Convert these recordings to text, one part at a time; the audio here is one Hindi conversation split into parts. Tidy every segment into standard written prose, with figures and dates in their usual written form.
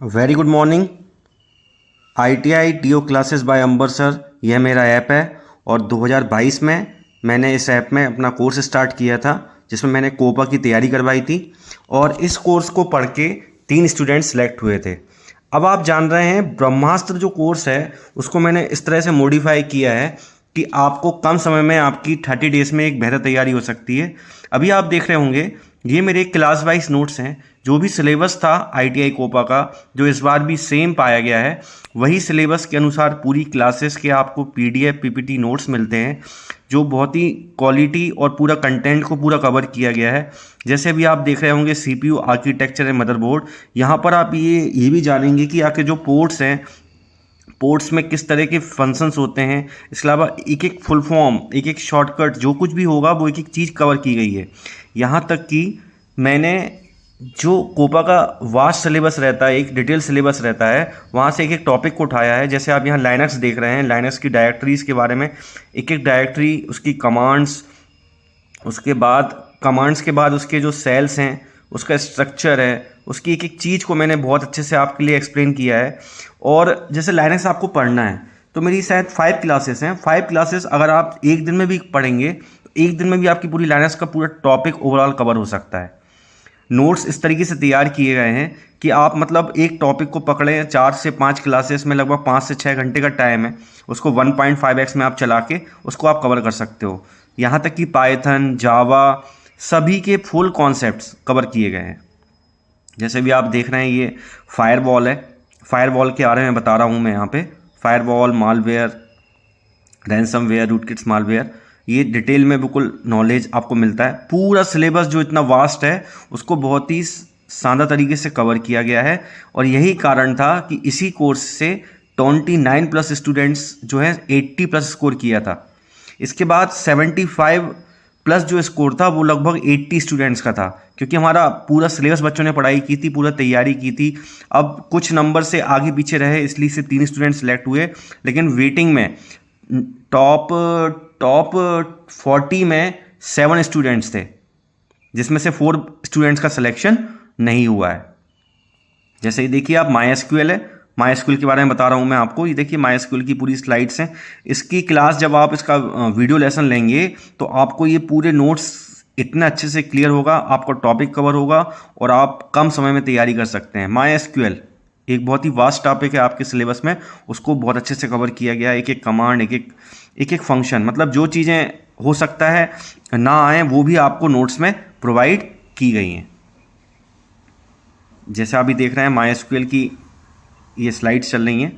Very good morning. ITI टीओ क्लासेस बाय अंबर सर, यह मेरा ऐप है और 2022 में मैंने इस ऐप में अपना कोर्स स्टार्ट किया था जिसमें मैंने कोपा की तैयारी करवाई थी और इस कोर्स को पढ़ के 3 स्टूडेंट सेलेक्ट हुए थे। अब आप जान रहे हैं ब्रह्मास्त्र जो कोर्स है उसको मैंने इस तरह से मॉडिफाई किया है कि आपको कम समय में आपकी 30 डेज में एक बेहतर तैयारी हो सकती है। अभी आप देख रहे होंगे ये मेरे क्लास वाइज नोट्स हैं। जो भी सिलेबस था ITI कोपा का, जो इस बार भी सेम पाया गया है, वही सिलेबस के अनुसार पूरी क्लासेस के आपको PDF PPT नोट्स मिलते हैं जो बहुत ही क्वालिटी और पूरा कंटेंट को पूरा कवर किया गया है। जैसे अभी आप देख रहे होंगे CPU आर्किटेक्चर एंड मदरबोर्ड, यहाँ पर आप ये भी जानेंगे कि आपके जो पोर्ट्स हैं, पोर्ट्स में किस तरह के फंक्शंस होते हैं। इसके अलावा एक एक फुल फॉर्म, एक एक शॉर्टकट, जो कुछ भी होगा वो एक एक चीज़ कवर की गई है। यहाँ तक कि मैंने जो कोपा का वास्ट सिलेबस रहता है, एक डिटेल सिलेबस रहता है, वहाँ से एक एक टॉपिक को उठाया है। जैसे आप यहाँ लाइनक्स देख रहे हैं, लाइनक्स की डायरेक्टरीज़ के बारे में, एक एक डायरेक्टरी, उसकी कमांड्स, उसके बाद कमांड्स के बाद उसके जो सेल्स हैं, उसका स्ट्रक्चर है, उसकी एक एक चीज़ को मैंने बहुत अच्छे से आपके लिए एक्सप्लेन किया है। और जैसे लाइनक्स आपको पढ़ना है तो मेरी शायद 5 क्लासेस हैं। 5 क्लासेस अगर आप एक दिन में भी पढ़ेंगे तो एक दिन में भी आपकी पूरी लाइनक्स का पूरा टॉपिक ओवरऑल कवर हो सकता है। नोट्स इस तरीके से तैयार किए गए हैं कि आप मतलब एक टॉपिक को पकड़ें, 4 से 5 क्लासेस में लगभग 5 से 6 घंटे का टाइम है, उसको 1.5x में आप चला के उसको आप कवर कर सकते हो। यहाँ तक कि पाइथन, जावा, सभी के फुल कॉन्सेप्ट्स कवर किए गए हैं। जैसे भी आप देख रहे हैं ये फायरवॉल है, फायरवॉल के बारे में बता रहा हूँ मैं यहाँ पे। Firewall, malware, ransomware, rootkits malware, ये डिटेल में बिल्कुल नॉलेज आपको मिलता है। पूरा सिलेबस जो इतना वास्ट है उसको बहुत ही शानदार तरीके से कवर किया गया है और यही कारण था कि इसी कोर्स से 29+ स्टूडेंट्स जो है 80+ स्कोर किया था। इसके बाद 75+ जो स्कोर था वो लगभग 80 स्टूडेंट्स का था, क्योंकि हमारा पूरा सिलेबस बच्चों ने पढ़ाई की थी, पूरा तैयारी की थी। अब कुछ नंबर से आगे पीछे रहे इसलिए से 3 स्टूडेंट सेलेक्ट हुए, लेकिन वेटिंग में टॉप टॉप 40 में 7 स्टूडेंट्स थे, जिसमें से 4 स्टूडेंट्स का सिलेक्शन नहीं हुआ है। जैसे ये देखिए आप MySQL है, MySQL के बारे में बता रहा हूँ मैं आपको। ये देखिए MySQL की पूरी स्लाइड्स हैं। इसकी क्लास जब आप इसका वीडियो लेसन लेंगे तो आपको ये पूरे नोट्स इतना अच्छे से क्लियर होगा, आपका टॉपिक कवर होगा और आप कम समय में तैयारी कर सकते हैं। MySQL एक बहुत ही वास्ट टॉपिक है आपके सिलेबस में, उसको बहुत अच्छे से कवर किया गया है। एक एक कमांड, एक एक फंक्शन, मतलब जो चीज़ें हो सकता है ना आए वो भी आपको नोट्स में प्रोवाइड की गई हैं। जैसे आप भी देख रहे हैं MySQL की ये स्लाइड्स चल रही हैं।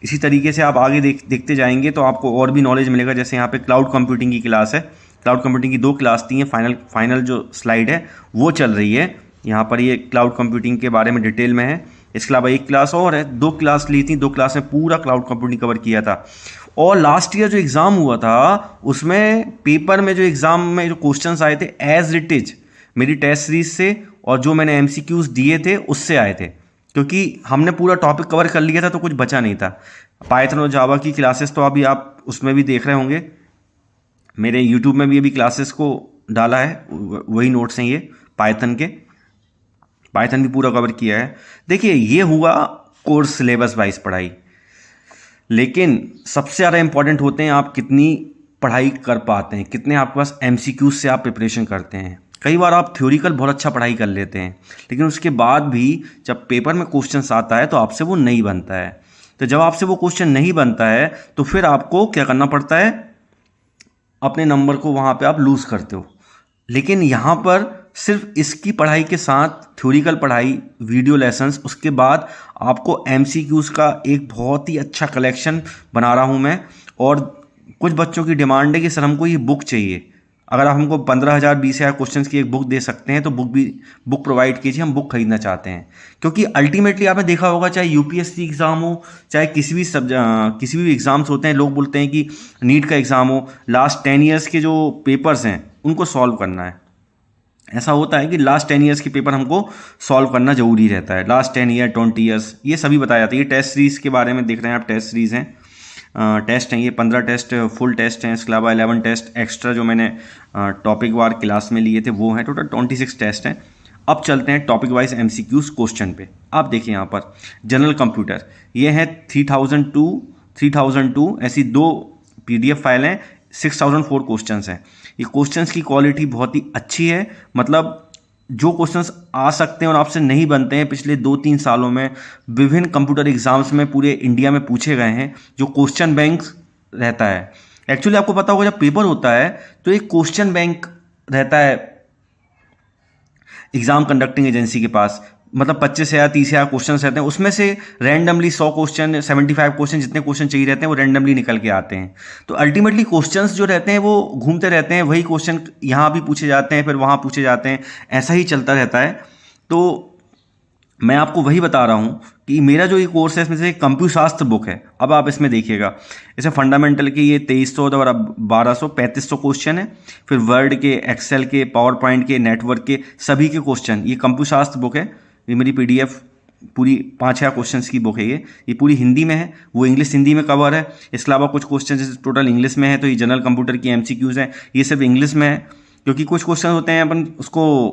इसी तरीके से आप आगे देखते जाएंगे तो आपको और भी नॉलेज मिलेगा। जैसे यहाँ पे क्लाउड कंप्यूटिंग की क्लास है, क्लाउड कंप्यूटिंग की 2 क्लास थी, फाइनल जो स्लाइड है वो चल रही है। यहाँ पर ये क्लाउड कंप्यूटिंग के बारे में डिटेल में है। इसके अलावा एक क्लास और है, 2 क्लास ली थी, 2 क्लास में पूरा क्लाउड कंप्यूटिंग कवर किया था। और लास्ट ईयर जो एग्ज़ाम हुआ था उसमें पेपर में जो एग्ज़ाम में जो क्वेश्चंस आए थे एज इट इज मेरी टेस्ट सीरीज से और जो मैंने MCQs दिए थे उससे आए थे, क्योंकि हमने पूरा टॉपिक कवर कर लिया था तो कुछ बचा नहीं था। पाइथन और जावा की क्लासेस तो अभी आप उसमें भी देख रहे होंगे, मेरे यूट्यूब में भी अभी क्लासेस को डाला है, वही नोट्स हैं ये पाइथन के। पाइथन भी पूरा कवर किया है। देखिए ये हुआ कोर्स सिलेबस वाइज पढ़ाई, लेकिन सबसे ज़्यादा इंपॉर्टेंट होते हैं आप कितनी पढ़ाई कर पाते हैं, कितने आपके पास MCQs से आप प्रिपरेशन करते हैं। कई बार आप थ्योरिकल बहुत अच्छा पढ़ाई कर लेते हैं, लेकिन उसके बाद भी जब पेपर में क्वेश्चन आता है तो आपसे वो नहीं बनता है। तो जब आपसे वो क्वेश्चन नहीं बनता है तो फिर आपको क्या करना पड़ता है, अपने नंबर को वहाँ पे आप लूज़ करते हो। लेकिन यहाँ पर सिर्फ इसकी पढ़ाई के साथ थ्योरिकल पढ़ाई, वीडियो लेसन्स, उसके बाद आपको MCQs का एक बहुत ही अच्छा कलेक्शन बना रहा हूँ मैं। और कुछ बच्चों की डिमांड है कि सर हमको ये बुक चाहिए, अगर आप हमको 15,000 20,000 क्वेश्चन की एक बुक दे सकते हैं तो बुक प्रोवाइड कीजिए, हम बुक खरीदना चाहते हैं। क्योंकि अल्टीमेटली आपने देखा होगा, चाहे UPSC एग्ज़ाम हो, चाहे किसी भी एग्ज़ाम्स होते हैं, लोग बोलते हैं कि नीट का एग्ज़ाम हो, लास्ट 10 ईयर्स के जो पेपर्स हैं उनको सॉल्व करना है। ऐसा होता है कि लास्ट 10 ईयर्स के पेपर हमको सॉल्व करना ज़रूरी रहता है, लास्ट 10 ईयर 20 ईयर्स ये सभी बताया जाता है। ये टेस्ट सीरीज़ के बारे में देख रहे हैं आप, टेस्ट सीरीज़ हैं, टेस्ट हैं ये 15 टेस्ट फुल टेस्ट हैं। इसके अलावा 11 टेस्ट एक्स्ट्रा जो मैंने टॉपिक वार क्लास में लिए थे वो हैं। टोटल 26 टेस्ट हैं। अब चलते हैं टॉपिक वाइज एमसीक्यूज क्वेश्चन पे। आप देखिए यहाँ पर जनरल कंप्यूटर, ये है 3002 ऐसी 2 PDF फाइल हैं, 6004 क्वेश्चंस हैं। ये क्वेश्चंस की क्वालिटी बहुत ही अच्छी है, मतलब जो क्वेश्चंस आ सकते हैं और आपसे नहीं बनते हैं पिछले 2-3 सालों में विभिन्न कंप्यूटर एग्जाम्स में पूरे इंडिया में पूछे गए हैं, जो क्वेश्चन बैंक रहता है। एक्चुअली आपको पता होगा जब पेपर होता है तो एक क्वेश्चन बैंक रहता है एग्जाम कंडक्टिंग एजेंसी के पास, मतलब 25 या 30 या क्वेश्चन रहते हैं, उसमें से रैंडमली 100 क्वेश्चन 75 क्वेश्चन जितने क्वेश्चन चाहिए रहते हैं वो रैंडमली निकल के आते हैं। तो अल्टीमेटली क्वेश्चंस जो रहते हैं वो घूमते रहते हैं, वही क्वेश्चन यहाँ भी पूछे जाते हैं फिर वहाँ पूछे जाते हैं, ऐसा ही चलता रहता है। तो मैं आपको वही बता रहा हूँ कि मेरा जो ये कोर्स है इसमें से कंप्यूटर शास्त्र बुक है। अब आप इसमें देखिएगा, इसे फंडामेंटल के ये 2300 और 1200 3500 क्वेश्चन है, फिर वर्ड के, एक्सेल के, पावर पॉइंट के, नेटवर्क के सभी के क्वेश्चन, ये कंप्यूटर शास्त्र बुक है। ये मेरी PDF पूरी 5-6 क्वेश्चंस की बुक है। ये पूरी हिंदी में है, वो इंग्लिश हिंदी में कवर है। इसके अलावा कुछ क्वेश्चन जैसे टोटल इंग्लिश में है, तो ये जनरल कंप्यूटर की MCQs हैं, ये सिर्फ इंग्लिश में है, क्योंकि कुछ क्वेश्चन होते हैं अपन उसको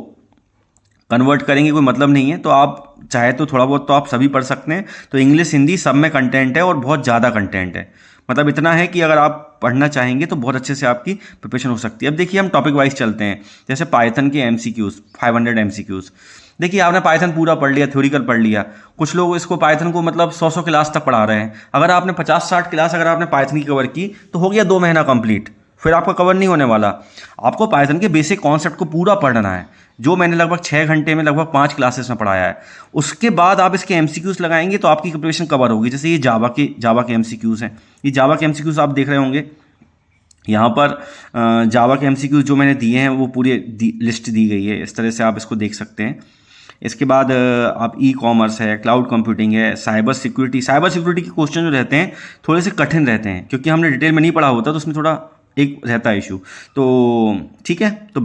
कन्वर्ट करेंगे कोई मतलब नहीं है, तो आप चाहे तो थोड़ा बहुत तो आप सभी पढ़ सकते हैं। तो इंग्लिश हिंदी सब में कंटेंट है और बहुत ज़्यादा कंटेंट है, मतलब इतना है कि अगर आप पढ़ना चाहेंगे तो बहुत अच्छे से आपकी प्रिपरेशन हो सकती है। अब देखिए हम टॉपिक वाइज चलते हैं, जैसे पाइथन के MCQs 500 MCQs। देखिए आपने पाइथन पूरा पढ़ लिया, थ्योरिकल पढ़ लिया, कुछ लोग इसको पाइथन को मतलब 100 क्लास तक पढ़ा रहे हैं। अगर आपने 50-60 क्लास अगर आपने पाइथन की कवर की तो हो गया 2 महीना कंप्लीट, फिर आपका कवर नहीं होने वाला। आपको पाइथन के बेसिक कॉन्सेप्ट को पूरा पढ़ना है, जो मैंने लगभग 6 घंटे में लगभग 5 क्लासेस में पढ़ाया है। उसके बाद आप इसके MCQs लगाएंगे तो आपकी प्रिपरेशन कवर होगी। जैसे ये जावा के MCQs हैं, ये जावा के MCQs आप देख रहे होंगे यहाँ पर। जावा के MCQs जो मैंने दिए हैं वो पूरी लिस्ट दी गई है, इस तरह से आप इसको देख सकते हैं। इसके बाद आप E-कॉमर्स है, क्लाउड कंप्यूटिंग है, साइबर सिक्योरिटी के क्वेश्चन जो रहते हैं थोड़े से कठिन रहते हैं, क्योंकि हमने डिटेल में नहीं पढ़ा होता तो उसमें थोड़ा एक रहता है इशू। तो ठीक है, तो